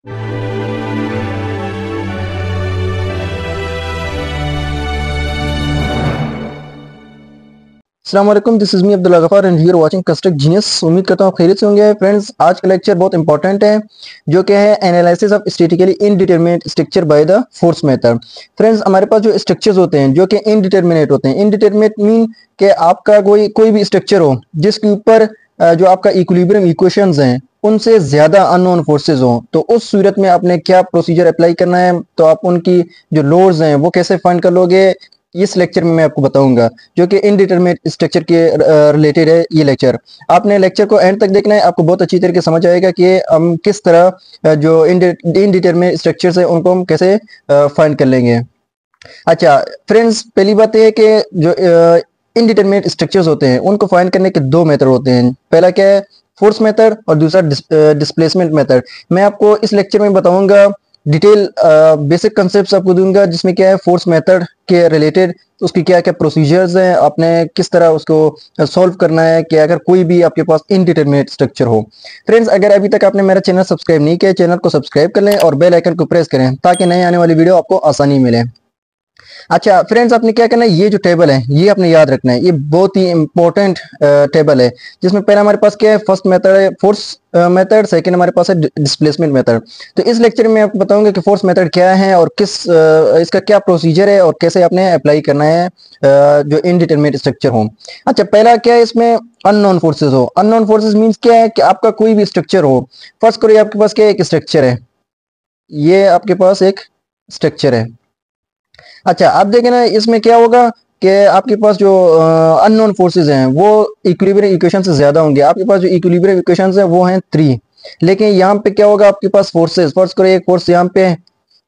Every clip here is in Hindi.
अस्सलाम वालेकुम, this is me Abdullah Gaffar and you are watching construct genius. उम्मीद करता हूँ आप खैरियत से होंगे। फ्रेंड्स, आज का लेक्चर बहुत इंपॉर्टेंट है, जो कि है analysis of statically indeterminate structure by the force method. Friends, हमारे पास जो स्ट्रक्चर्स होते हैं जो कि इनडिटरमिनेट होते हैं, इनडिटरमिनेट मीन कि आपका कोई भी स्ट्रक्चर हो जिसके ऊपर जो आपका इक्विलिब्रियम इक्वेशंस हैं उनसे ज्यादा अननोन फोर्सेज हो, तो उस सूरत में आपने क्या प्रोसीजर अप्लाई करना है, तो आप उनकी जो लोड्स हैं वो कैसे फाइंड कर लोगे, इस लेक्चर में मैं आपको बताऊंगा, जो कि इनडिटरमिनेट स्ट्रक्चर के रिलेटेड है। ये लेक्चर आपने लेक्चर को एंड तक देखना है, आपको बहुत अच्छी तरीके से समझ आएगा कि हम किस तरह जो इनडिटरमिनेट स्ट्रक्चर्स है उनको हम कैसे फाइंड कर लेंगे। अच्छा फ्रेंड्स, पहली बात यह है कि जो इनडिटरमिनेट स्ट्रक्चर्स होते हैं उनको फाइंड करने के दो मेथड होते हैं। पहला क्या है, फोर्स मेथड, और दूसरा डिस्प्लेसमेंट मेथड। मैं आपको इस लेक्चर में बताऊंगा डिटेल बेसिक कंसेप्ट आपको दूंगा, जिसमें क्या है फोर्स मेथड के रिलेटेड उसकी क्या क्या प्रोसीजर्स हैं, आपने किस तरह उसको सॉल्व करना है कि अगर कोई भी आपके पास इनडिटरमिनेट स्ट्रक्चर हो। फ्रेंड्स, अगर अभी तक आपने मेरा चैनल सब्सक्राइब नहीं किया, चैनल को सब्सक्राइब कर लें और बेल आइकन को प्रेस करें ताकि नए आने वाली वीडियो आपको आसानी मिले। अच्छा फ्रेंड्स, आपने क्या करना है, ये जो टेबल है ये आपने याद रखना है, ये बहुत ही इंपॉर्टेंट टेबल है, जिसमें पहला हमारे पास क्या है, फर्स्ट मेथड है फोर्स मेथड, सेकंड हमारे पास है डिस्प्लेसमेंट मेथड। तो इस लेक्चर में आपको बताऊंगा कि फोर्स मेथड क्या है और इसका क्या प्रोसीजर है और कैसे आपने अप्लाई करना है जो इनडिटरमिनेट स्ट्रक्चर हो। अच्छा, पहला क्या है, इसमें अननोन फोर्सेज हो। अननोन फोर्सेज मींस क्या है कि आपका कोई भी स्ट्रक्चर हो, फर्स्ट करो आपके पास क्या है, एक स्ट्रक्चर है, ये आपके पास एक स्ट्रक्चर है। अच्छा, आप देखें ना, इसमें क्या होगा कि आपके पास जो अननोन फोर्सेस हैं वो इक्विलिब्रियम इक्वेशन से ज्यादा होंगे। आपके पास जो इक्विलिब्रियम इक्वेशंस हैं वो हैं 3, लेकिन यहाँ पे क्या होगा, आपके पास फोर्सेस, फर्स्ट करो एक फोर्स यहाँ पे है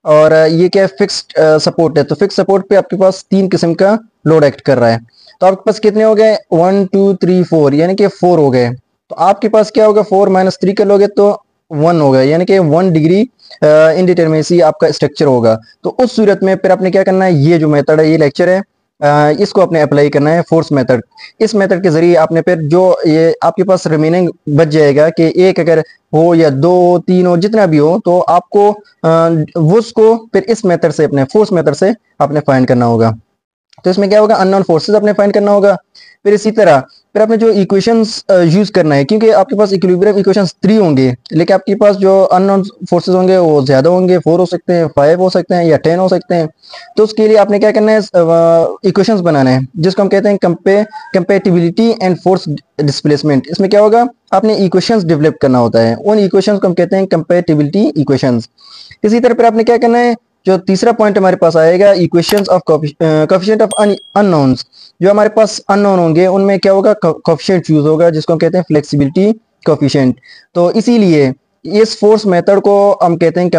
और ये क्या है, फिक्स्ड सपोर्ट है। तो फिक्स सपोर्ट पे आपके पास 3 किस्म का लोड एक्ट कर रहा है। तो आपके पास कितने हो गए, 1 2 3 4, यानी कि 4 हो गए। तो आपके पास क्या होगा, 4 - 3 कर लोगे तो 1 होगा, यानी कि 1 डिग्री इनडिटरमिनेसी आपका स्ट्रक्चर होगा। तो उस सूरत में फिर आपने क्या करना है, ये जो मेथड है, ये लेक्चर है, इसको आपने अप्लाई करना है, फोर्स मेथड। इस मेथड के जरिए आपने फिर जो ये आपके पास रिमेनिंग बच जाएगा कि एक अगर हो या 2 3 हो, जितना भी हो, तो आपको वो उसको फिर इस मेथड से, अपने फोर्स मेथड से आपने फाइंड करना होगा। तो इसमें क्या होगा, अननोन फोर्सेस अपने फाइंड करना होगा। फिर इसी तरह फिर आपने जो इक्वेशंस यूज करना है, क्योंकि आपके पास इक्विलिब्रियम इक्वेशंस 3 होंगे, लेकिन आपके पास जो अननोन फोर्सेस होंगे वो ज्यादा होंगे, 4 हो सकते हैं, 5 हो सकते हैं या 10 हो सकते हैं। तो उसके लिए आपने क्या करना है, इक्वेशंस बनाना है, जिसको हम कहते हैं कंपेटिबिलिटी एंड फोर्स डिस्प्लेसमेंट। इसमें क्या होगा, आपने इक्वेशंस डेवलप करना होता है, उन इक्वेशंस को हम कहते हैं कंपेटिबिलिटी इक्वेशंस। इसी तरह फिर आपने क्या करना है, जो तीसरा पॉइंट हमारे पास आएगा, equations of coefficient of unknowns. जो हमारे पास अननोन होंगे उनमें क्या होगा, कोएफिशिएंट चूज होगा, जिसको हम कहते हैं फ्लेक्सिबिलिटी कोएफिशिएंट। तो इसीलिए इस फोर्स मेथड को हम कहते हैं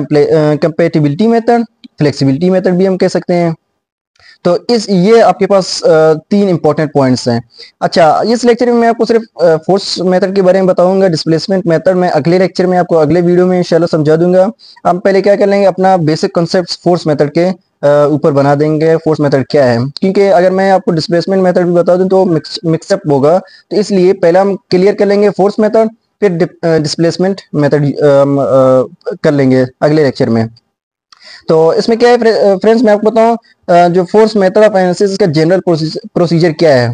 कंपेटिबिलिटी मेथड, फ्लेक्सिबिलिटी मेथड भी हम कह सकते हैं। तो ये आपके पास 3 इंपॉर्टेंट पॉइंट्स हैं। अच्छा, इस लेक्चर में मैं आपको सिर्फ फोर्स मेथड के बारे में बताऊंगा, डिस्प्लेसमेंट मेथड मैं अगले लेक्चर में आपको अगले वीडियो में इंशाल्लाह समझा दूंगा। हम पहले क्या कर लेंगे, अपना बेसिक कॉन्सेप्ट फोर्स मेथड के ऊपर बना देंगे, फोर्स मेथड क्या है, क्योंकि अगर मैं आपको डिस्प्लेसमेंट मेथड भी बता दूं तो मिक्सअप होगा। तो इसलिए पहले हम क्लियर कर लेंगे फोर्स मेथड, फिर डिस्प्लेसमेंट मेथड कर लेंगे अगले लेक्चर में। तो इसमें क्या है फ्रेंड्स, मैं आपको बताऊं जो फोर्स मेथड ऑफ एनालिसिस का जनरल प्रोसीजर क्या है,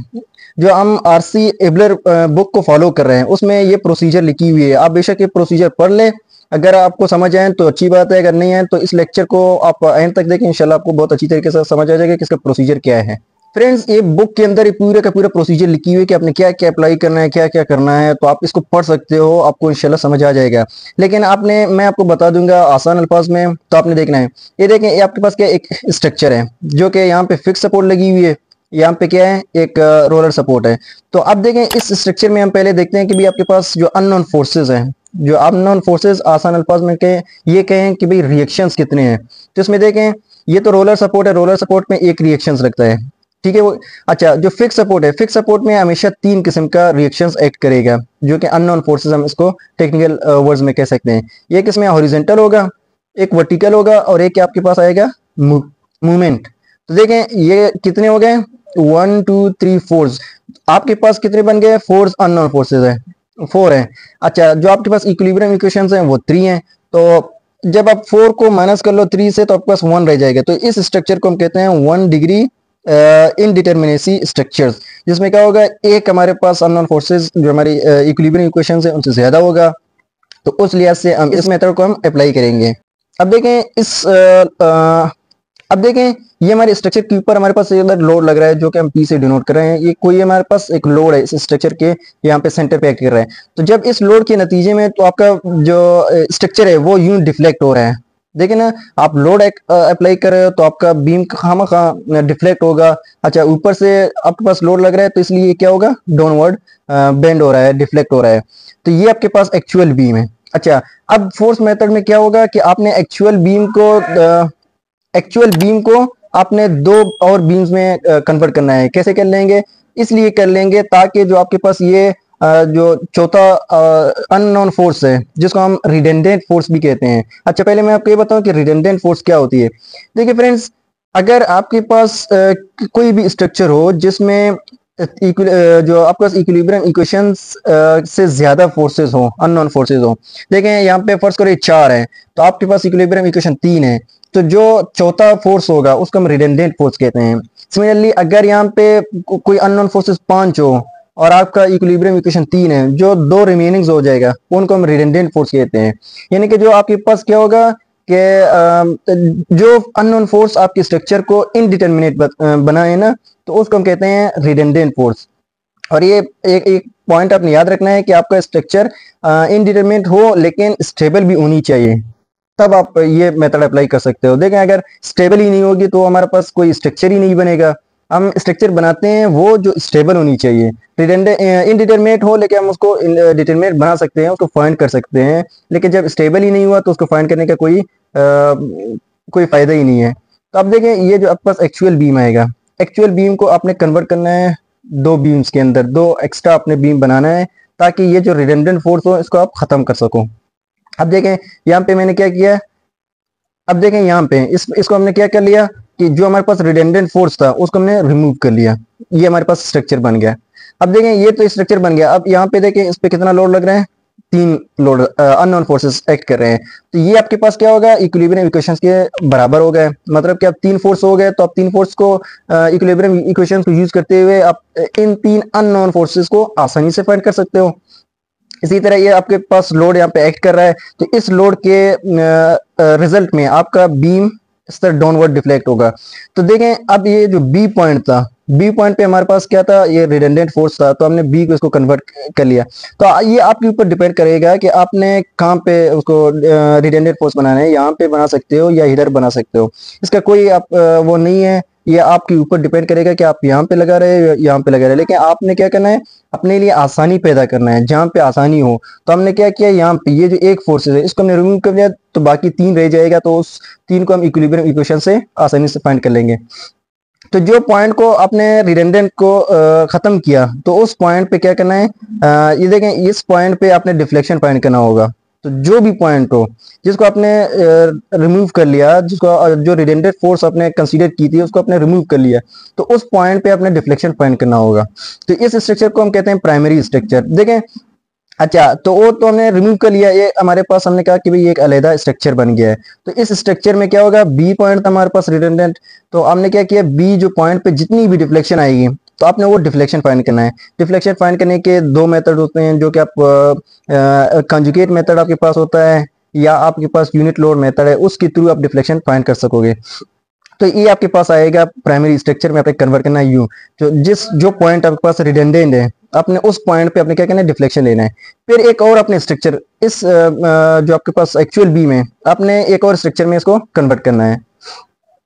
जो हम आरसी एबलर बुक को फॉलो कर रहे हैं उसमें ये प्रोसीजर लिखी हुई है। आप बेशक ये प्रोसीजर पढ़ लें, अगर आपको समझ आए तो अच्छी बात है, अगर नहीं आए तो इस लेक्चर को आप एंड तक देखें, इंशाल्लाह आपको बहुत अच्छी तरीके से समझ आ जाएगा कि इसका प्रोसीजर क्या है। फ्रेंड्स, ये बुक के अंदर ये पूरे का पूरा प्रोसीजर लिखी हुई है कि आपने क्या क्या अप्लाई करना है, क्या क्या करना है, तो आप इसको पढ़ सकते हो, आपको इंशाल्लाह समझ आ जाएगा। लेकिन मैं आपको बता दूंगा आसान अल्फाज में, तो आपने देखना है, ये देखें, ये आपके पास क्या एक स्ट्रक्चर है, जो कि यहाँ पे फिक्स सपोर्ट लगी हुई है, यहाँ पे क्या है, एक रोलर सपोर्ट है। तो अब देखें, इस स्ट्रक्चर में हम पहले देखते हैं कि भी आपके पास जो अननोन फोर्सेज हैं, जो अननोन फोर्सेज आसान अल्फाज में ये कहें कि भाई रिएक्शंस कितने हैं। तो इसमें देखें, ये तो रोलर सपोर्ट है, रोलर सपोर्ट में एक रिएक्शंस लगता है, ठीक है वो। अच्छा, जो फिक्स सपोर्ट है, फिक्स सपोर्ट में हमेशा 3 किस्म का रिएक्शंस एक्ट करेगा, जो कि अननोन फोर्सेस हम इसको टेक्निकल वर्ड्स में कह सकते हैं। एक इसमें हॉरिजॉन्टल होगा, एक वर्टिकल होगा, और एक आपके पास आएगा मूवमेंट। तो देखें, ये कितने हो गए, 1 2 3 4। आपके पास कितने बन गए, 4 अननोन फोर्सेज है, 4 है। अच्छा, जो आपके पास इक्विलिब्रियम इक्वेशंस हैं वो 3 हैं। तो जब आप 4 को माइनस कर लो 3 से तो आपके पास 1 रह जाएगा। तो इस स्ट्रक्चर को हम कहते हैं 1 डिग्री इनडिटरमिनेसी स्ट्रक्चर्स, जिसमें क्या होगा, एक हमारे पास अननोन फोर्सेस जो हमारी इक्विलिब्रियम इक्वेशंस है उनसे ज्यादा होगा। तो उस लिहाज से हम इस मेथड को हम अप्लाई करेंगे। अब देखें अब देखें ये हमारे स्ट्रक्चर के ऊपर हमारे पास लोड लग रहा है जो कि हम पी से डिनोट कर रहे हैं। ये कोई हमारे पास एक लोड है इस स्ट्रक्चर के यहाँ पे सेंटर पे एक्ट कर रहा है। तो जब इस लोड के नतीजे में तो आपका जो स्ट्रक्चर है वो यूं डिफ्लेक्ट हो रहा है। देखिए ना, आप लोड अप्लाई कर रहे हो तो आपका बीम खामा डिफ्लेक्ट होगा। अच्छा, ऊपर से आपके पास लोड लग रहा है तो इसलिए क्या होगा, डाउनवर्ड बेंड हो रहा है, डिफ्लेक्ट हो रहा है। तो ये आपके पास एक्चुअल बीम है। अच्छा, अब फोर्स मेथड में क्या होगा कि आपने एक्चुअल बीम को आपने दो और बीम्स में कन्वर्ट करना है। कैसे कर लेंगे, इसलिए कर लेंगे ताकि जो आपके पास ये जो चौथा अननोन फोर्स है जिसको हम रिडंडेंट फोर्स भी कहते हैं। अच्छा, पहले मैं आपको ये बताऊं कि रिडंडेंट फोर्स क्या होती है। देखिए फ्रेंड्स, अगर आपके पास कोई भी स्ट्रक्चर हो जिसमें जो आपके पास इक्विलिब्रियम इक्वेशंस से ज्यादा फोर्सेस हो, अननोन फोर्सेस हो। देखें यहाँ पे फर्स्ट करो 4 है तो आपके पास इक्विलिब्रियम इक्वेशन 3 है, तो जो चौथा फोर्स होगा उसको हम रिडंडेंट फोर्स कहते हैं। सिमिलरली अगर यहाँ पे कोई अननोन फोर्सेस 5 हो और आपका इक्विलिब्रियम इक्वेशन 3 है, जो 2 रिमेनिंग हो जाएगा उनको हम रिडंडेंट फोर्स कहते हैं। यानी कि जो आपके पास क्या होगा कि जो अननोन फोर्स आपके स्ट्रक्चर को इनडिटरमिनेट बनाए ना, तो उसको हम कहते हैं रिडंडेंट फोर्स। और ये एक पॉइंट आपने याद रखना है कि आपका स्ट्रक्चर इनडिटरमिनेट हो लेकिन स्टेबल भी होनी चाहिए, तब आप ये मेथड अप्लाई कर सकते हो। देखें, अगर स्टेबल ही नहीं होगी तो हमारे पास कोई स्ट्रक्चर ही नहीं बनेगा। हम स्ट्रक्चर बनाते हैं वो जो स्टेबल होनी चाहिए। इनडिटरमिनेट हो लेकिन हम उसको डिटरमिनेट बना सकते हैं, उसको फाइंड कर सकते हैं, लेकिन जब स्टेबल ही नहीं हुआ तो उसको फाइंड करने का कोई फायदा ही नहीं है। तो अब देखें, ये जो आपके पास एक्चुअल बीम आएगा, एक्चुअल बीम को आपने कन्वर्ट करना है 2 बीम्स के अंदर, 2 एक्स्ट्रा आपने बीम बनाना है ताकि ये जो रिडंडेंट फोर्स हो इसको आप खत्म कर सको। अब देखें यहाँ पे मैंने क्या किया, अब देखें यहाँ पे इसको हमने क्या कर लिया कि जो हमारे पास रिडंडेंट फोर्स था उसको हमने रिमूव कर लिया। ये हमारे पास स्ट्रक्चर बन गया। अब देखें ये तो स्ट्रक्चर बन गया। अब यहाँ पे देखें इस पे कितना लोड लग रहा है, 3 लोड अननोन फोर्सेस एक्ट कर रहे हैं। तो ये आपके पास क्या होगा, इक्विलिब्रियम इक्वेशंस के बराबर हो गए। मतलब कि अब 3 फोर्स हो गए तो आप 3 फोर्स को इक्विलिब्रियम इक्वेशंस को यूज करते हुए आप इन 3 अननोन फोर्सेस को आसानी से फाइंड कर सकते हो। इसी तरह ये आपके पास लोड यहाँ पे एक्ट कर रहा है, तो इस लोड के रिजल्ट में आपका बीम इस तरह डाउनवर्ड डिफ्लेक्ट होगा। तो देखें, अब ये जो बी पॉइंट था, बी पॉइंट पे हमारे पास क्या था, ये रिडंडेंट फोर्स था, तो हमने बी को इसको कन्वर्ट कर लिया। तो ये आपके ऊपर डिपेंड करेगा कि आपने कहाँ पे उसको रिडंडेंट फोर्स बनाना है, यहाँ पे बना सकते हो या इधर बना सकते हो। इसका कोई वो नहीं है, ये आपके ऊपर डिपेंड करेगा कि आप यहाँ पे लगा रहे हो यहाँ पे लगा रहे हो। लेकिन आपने क्या करना है, अपने लिए आसानी पैदा करना है, जहाँ पे आसानी हो। तो हमने क्या किया, यहाँ पे ये जो एक फोर्सेस है इसको हमने रिमूव कर लिया, तो बाकी 3 रह जाएगा। तो उस 3 को हम इक्विलिब्रियम इक्वेशन से आसानी से फाइंड कर लेंगे। तो जो पॉइंट को आपने रिडंडेंट को खत्म किया, तो उस पॉइंट पे क्या करना है, ये देखें, इस पॉइंट पे आपने डिफ्लेक्शन फाइंड करना होगा। तो जो भी पॉइंट हो जिसको आपने रिमूव कर लिया, जिसको जो रिडंडेंट फोर्स आपने कंसीडर की थी उसको आपने रिमूव कर लिया, तो उस पॉइंट पे आपने डिफ्लेक्शन फाइंड करना होगा। तो इस स्ट्रक्चर को हम कहते हैं प्राइमरी स्ट्रक्चर। देखें, अच्छा, तो वो तो हमने रिमूव कर लिया, ये हमारे पास हमने कहा कि भाई ये एक अलग स्ट्रक्चर बन गया है। तो इस स्ट्रक्चर में क्या होगा, बी पॉइंट था हमारे पास रिडंडेंट, तो हमने क्या किया, बी जो पॉइंट पे जितनी भी डिफ्लेक्शन आएगी तो आपने वो डिफ्लेक्शन फाइंड करना है। डिफ्लेक्शन फाइंड करने के 2 मेथड होते हैं, जो कि आप कंजुगेट मेथड आपके पास होता है या आपके पास यूनिट लोड मेथड है, उसके थ्रू आप डिफ्लेक्शन फाइंड कर सकोगे। तो ये आपके पास आएगा प्राइमरी स्ट्रक्चर में आपने कन्वर्ट करना है यू, जो पॉइंट आपके पास रिडंडेंट है आपने उस पॉइंट पे आपने क्या करना है, डिफ्लेक्शन लेना है। फिर एक और अपने स्ट्रक्चर इस जो आपके पास एक्चुअल बीम है, आपने एक और स्ट्रक्चर में इसको कन्वर्ट करना है।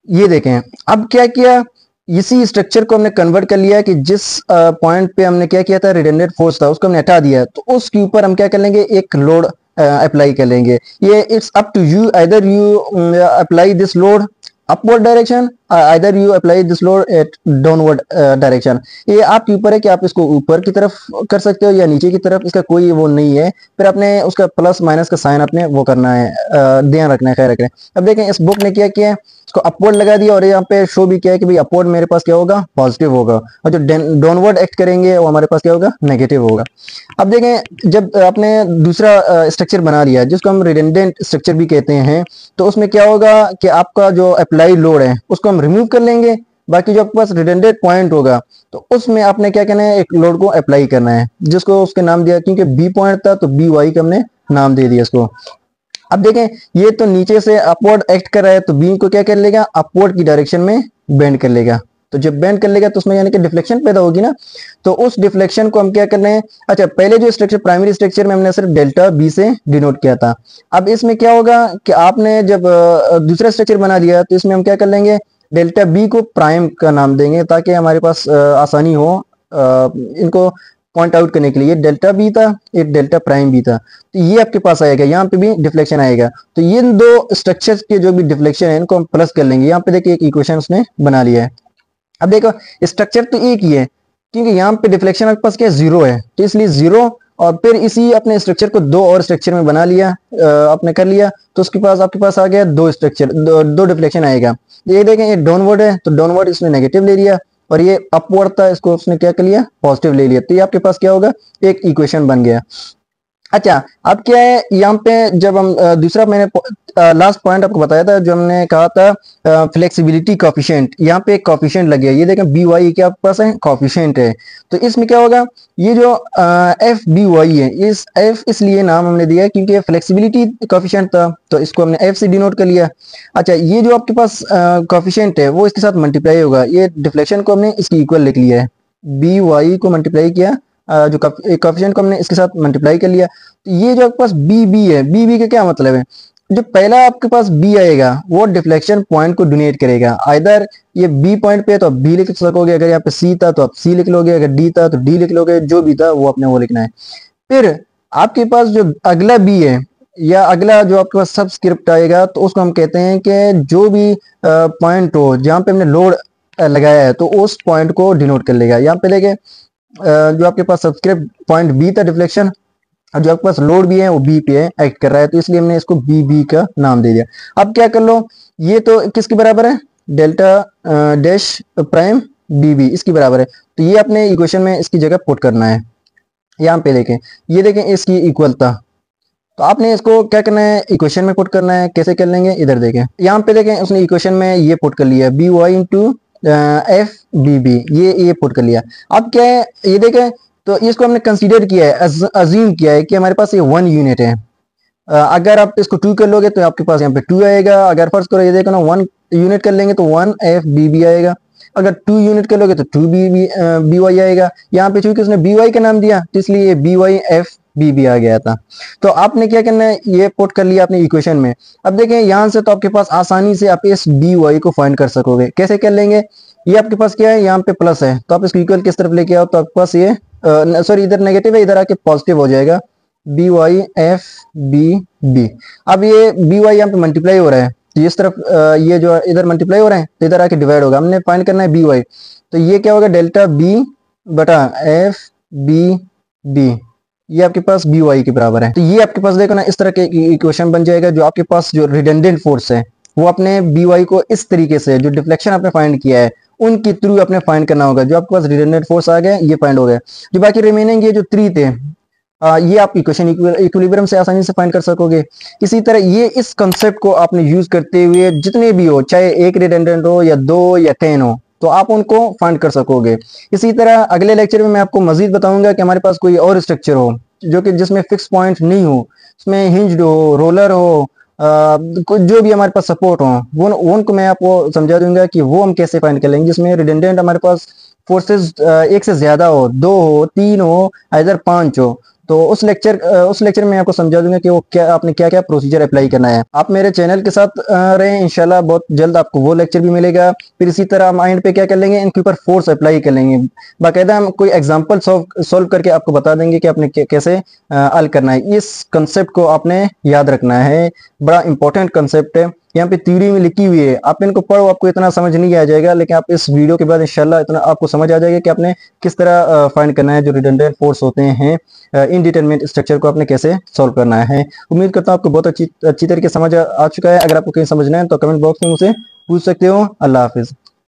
ये देखें, अब क्या किया, इसी स्ट्रक्चर को हमने कन्वर्ट कर लिया कि जिस पॉइंट पे हमने क्या किया था, रिडंडेंट फोर्स था, उसको हमने हटा दिया, तो उसके ऊपर हम क्या कर लेंगे, एक लोड अप्लाई कर लेंगे। ये it's up to you, either you apply this load upward direction either you apply this load at downward direction, ये आपके ऊपर है कि आप इसको ऊपर की तरफ कर सकते हो या नीचे की तरफ, इसका कोई वो नहीं है। फिर आपने उसका प्लस माइनस का साइन आपने वो करना है, ध्यान रखना है, ख्याल रखना है। अब देखें इस बुक ने क्या किया है, इसको अपवर्ड लगा दिया और यहाँ पे शो भी किया है कि भाई अपवर्ड मेरे पास क्या होगा, पॉजिटिव होगा, और जो डाउनवर्ड एक्ट करेंगे वो हमारे पास क्या होगा, नेगेटिव होगा। अब देखें जब आपने दूसरा स्ट्रक्चर बना लिया जिसको हम रिडंडेंट स्ट्रक्चर भी कहते हैं, तो उसमें क्या होगा कि आपका जो अप्लाई लोड है उसको हम रिमूव कर लेंगे, बाकी जो आपके पास रिडंडेंट पॉइंट होगा तो उसमें आपने क्या करना है, एक लोड को अप्लाई करना है, जिसको उसके नाम दिया, क्योंकि बी पॉइंट था तो बी वाई का हमने नाम दे दिया इसको। अब देखें ये तो नीचे से अपवर्ड एक्ट कर रहा है, तो बीम को क्या कर लेगा, अपवर्ड की डायरेक्शन में बेंड कर लेगा। तो जब बेंड कर लेगा तो उसमें यानी कि डिफ्लेक्शन पैदा होगी ना, तो उस डिफ्लेक्शन को हम क्या कर रहे हैं, अच्छा पहले जो स्ट्रक्चर प्राइमरी स्ट्रक्चर में हमने सिर्फ डेल्टा बी से डिनोट किया था। अब इसमें क्या होगा कि आपने जब दूसरा स्ट्रक्चर बना लिया तो इसमें हम क्या कर लेंगे, डेल्टा बी को प्राइम का नाम देंगे ताकि हमारे पास आसानी हो इनको पॉइंट आउट करने के लिए। डेल्टा बी था, एक डेल्टा प्राइम भी था, तो ये आपके पास आएगा, यहाँ पे भी डिफ्लेक्शन आएगा। तो ये दो स्ट्रक्चर्स के जो भी डिफ्लेक्शन है इनको हम प्लस कर लेंगे। यहाँ पे देखिए एक इक्वेशन उसने बना लिया है। अब देखो स्ट्रक्चर तो एक ही है, क्योंकि यहाँ पे डिफ्लेक्शन आपके पास क्या है, जीरो है, तो इसलिए जीरो। और फिर इसी अपने स्ट्रक्चर को दो और स्ट्रक्चर में बना लिया, आपने कर लिया, तो उसके पास आपके पास आ गया दो स्ट्रक्चर, दो डिफ्लेक्शन आएगा। ये देखें ये डाउनवर्ड है तो डाउनवर्ड इसने नेगेटिव ले लिया, और ये अपवर्ड था इसको उसने क्या कर लिया, पॉजिटिव ले लिया। तो ये आपके पास क्या होगा, एक इक्वेशन बन गया। अच्छा अब क्या है यहाँ पे, जब हम दूसरा मैंने लास्ट पॉइंट आपको बताया था, जो हमने कहा था फ्लेक्सिबिलिटी कॉफिशिएंट, यहाँ पे एक कॉफिशिएंट लग गया, ये देखें बी वाई क्या आपके पास है, कॉफिशिएंट है। तो इसमें क्या होगा, ये जो एफ बी वाई है, इस एफ इसलिए नाम हमने दिया क्योंकि ये फ्लेक्सिबिलिटी कॉफिशिएंट था, तो इसको हमने एफ से डिनोट कर लिया। अच्छा ये जो आपके पास कॉफिशिएंट है वो इसके साथ मल्टीप्लाई होगा, ये डिफ्लेक्शन को हमने इसकी इक्वल लिख लिया है, बी वाई को मल्टीप्लाई किया, जो कॉफिशिएंट को हमने इसके साथ मल्टीप्लाई कर लिया। तो ये जो आपके पास बी बी है, बी बी का क्या मतलब है, जो पहला आपके पास बी आएगा वो डिफ्लेक्शन पॉइंट को डोनेट करेगा। आइदर ये बी पॉइंट पे तो आप बी लिख सकोगे, अगर यहाँ पे सी था तो आप सी लिख लोगे, अगर डी था तो डी लिख लोगे, जो भी था वो आपने वो लिखना है। फिर आपके पास जो अगला बी है या अगला जो आपके पास सबस्क्रिप्ट आएगा, तो उसको हम कहते हैं कि जो भी पॉइंट हो जहाँ पे हमने लोड लगाया है तो उस पॉइंट को डिनोट कर लेगा। यहाँ पे देखे जो आपके पास सब्सक्रिप्ट पॉइंट बी था डिफ्लेक्शन, और जो आपके पास लोड भी है वो बी पे एक्ट कर रहा है, तो इसलिए हमने इसको बी बी का नाम दे दिया। अब क्या कर लो, ये तो किसके बराबर है, delta dash prime B B इसकी बराबर है, तो ये अपने इक्वेशन में इसकी जगह पुट करना है। यहाँ पे देखें, ये देखें इसकी इक्वल था, तो आपने इसको क्या करना है, इक्वेशन में पुट करना है। कैसे कर लेंगे, इधर देखें, यहाँ पे देखें उसने इक्वेशन में ये पुट कर लिया, B Y into F B B, ये पुट कर लिया। अब क्या है, ये देखें तो इसको हमने कंसीडर किया है, अज्यूम किया है कि हमारे पास ये 1 यूनिट है। अगर आप इसको 2 कर लोगे तो आपके पास यहाँ पे 2 आएगा। अगर फर्स्ट करो ये देखो ना, 1 यूनिट कर लेंगे तो 1 एफ बी बी आएगा। अगर 2 यूनिट कर लोगे तो 2 बी वाई आएगा। यहाँ पे चूंकि उसने बी वाई का नाम दिया तो इसलिए ये B Y F B B आ गया था। तो आपने क्या करना है, ये पुट कर लिया अपने इक्वेशन में। अब देखें यहाँ से तो आपके पास आसानी से आप इस बी वाई को फाइंड कर सकोगे। कैसे कर लेंगे, ये आपके पास क्या है, यहाँ पे प्लस है तो आप इसको इक्वल किस तरफ लेके आओ, तो आपके पास ये सॉरी इधर नेगेटिव है, इधर आके पॉजिटिव हो जाएगा, B Y F B B. अब ये बी वाई यहाँ पे मल्टीप्लाई हो रहा है, तो इस तरफ ये जो इधर मल्टीप्लाई हो रहा है तो इधर आके डिवाइड होगा। हमने फाइंड करना है बी वाई, तो ये क्या होगा, डेल्टा बी बटा एफ बी बी, ये आपके पास बी वाई के बराबर है। तो ये आपके पास देखो ना इस तरह के इक्वेशन बन जाएगा। जो आपके पास जो रिडंडेंट फोर्स है वो अपने बी वाई को इस तरीके से, जो डिफ्लेक्शन आपने फाइंड किया है उनके थ्रू अपने फाइंड करना होगा। जो आपके पास रिडंडेंट फोर्स आ गया ये फाइंड हो गया। जो बाकी रिमेनिंग ये जो 3 थे ये आप इक्वेशन इक्विलिब्रियम से आसानी से फाइंड कर सकोगे। इसी तरह ये इस कंसेप्ट को आपने यूज करते हुए जितने भी हो, चाहे एक रिडंडेंट हो या 2 या 10 हो, तो आप उनको फाइंड कर सकोगे। इसी तरह अगले लेक्चर में मैं आपको मजीद बताऊंगा कि हमारे पास कोई और स्ट्रक्चर हो जो कि जिसमें फिक्स पॉइंट नहीं हो, उसमें हिंज्ड हो, रोलर हो, कुछ जो भी हमारे पास सपोर्ट हो, वो उनको मैं आपको समझा दूंगा कि वो हम कैसे फाइंड कर लेंगे। जिसमें रिडंडेंट हमारे पास फोर्सेस एक से ज्यादा हो, 2 हो, 3 हो, इधर 5 हो, तो उस लेक्चर में आपको समझा दूंगा कि वो क्या आपने क्या क्या प्रोसीजर अप्लाई करना है। आप मेरे चैनल के साथ रहें, इंशाल्लाह बहुत जल्द आपको वो लेक्चर भी मिलेगा। फिर इसी तरह हम माइंड पे क्या कर लेंगे, इनके ऊपर फोर्स अप्लाई कर लेंगे। बाकायदा हम कोई एग्जांपल सॉल्व करके आपको बता देंगे कि आपने कैसे हल करना है। इस कंसेप्ट को आपने याद रखना है, बड़ा इंपॉर्टेंट कंसेप्ट है। यहाँ पे थ्योरी में लिखी हुई है, आप इनको पढ़ो, आपको इतना समझ नहीं आ जाएगा, लेकिन आप इस वीडियो के बाद इंशाल्लाह इतना आपको समझ आ जाएगा कि आपने किस तरह फाइंड करना है जो रिडंडेंट फोर्स होते हैं, इनडिटरमिनेट स्ट्रक्चर को आपने कैसे सॉल्व करना है। उम्मीद करता हूँ आपको बहुत अच्छी तरीके से समझ आ चुका है। अगर आपको कहीं समझना है तो कमेंट बॉक्स में मुझसे पूछ सकते हो। अल्लाह हाफिज।